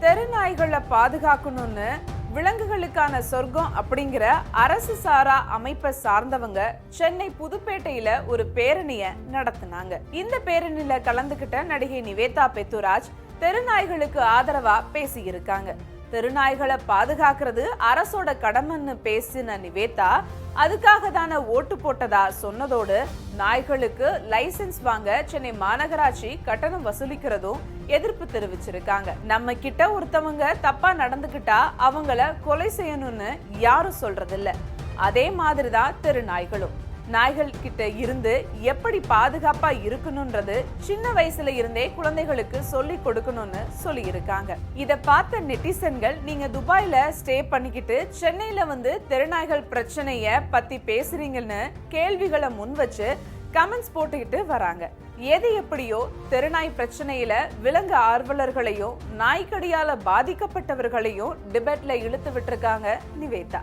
தெரு நாய்களை பாதுகாக்கணும்னு விலங்குகளுக்கான சொர்க்கம் அப்படிங்கிற அரசு சாரா அமைப்பை சார்ந்தவங்க சென்னை புதுப்பேட்டையில ஒரு பேரணிய நடத்தினாங்க. இந்த பேரணியில கலந்துகிட்ட நடிகை நிவேதா பெத்துராஜ் தெருநாய்களுக்கு ஆதரவா பேசி இருக்காங்க. தெருநாய்களை பாதுகாக்கிறது அரசோட கடமைன்னு பேசின நிவேதா அதுக்காக தானே ஓட்டு போட்டதா சொன்னதோடு நாய்களுக்கு லைசென்ஸ் வாங்க சென்னை மாநகராட்சி கட்டணம் வசூலிக்கிறதும் எதிர்ப்பு தெரிவிச்சிருக்காங்க. நம்ம கிட்ட ஒருத்தவங்க தப்பா நடந்துகிட்டா அவங்கள கொலை செய்யணும்னு யாரும் சொல்றது இல்ல. அதே மாதிரிதான் தெருநாய்களும் நாய்கள் கிட்ட இருந்து எப்படி பாதுகாப்பா இருக்கணும்ன்றது சின்ன வயசுல இருந்தே குழந்தைகளுக்கு சொல்லி கொடுக்கணும்னு சொல்லி இருக்காங்க. இத பார்த்த நெட்டிசன்கள் நீங்க துபாயில ஸ்டே பண்ணிக்கிட்டு சென்னையில வந்து தெருநாய்கள் பிரச்சனைய பத்தி பேசுறீங்கன்னு கேள்விகளை முன் வச்சு கமெண்ட்ஸ் போட்டுக்கிட்டு வராங்க. எது எப்படியோ தெருநாய் பிரச்சனையில விலங்கு ஆர்வலர்களையும் நாய்க்கடியால பாதிக்கப்பட்டவர்களையும் டிபேட்ல இழுத்து விட்டுருக்காங்க நிவேதா.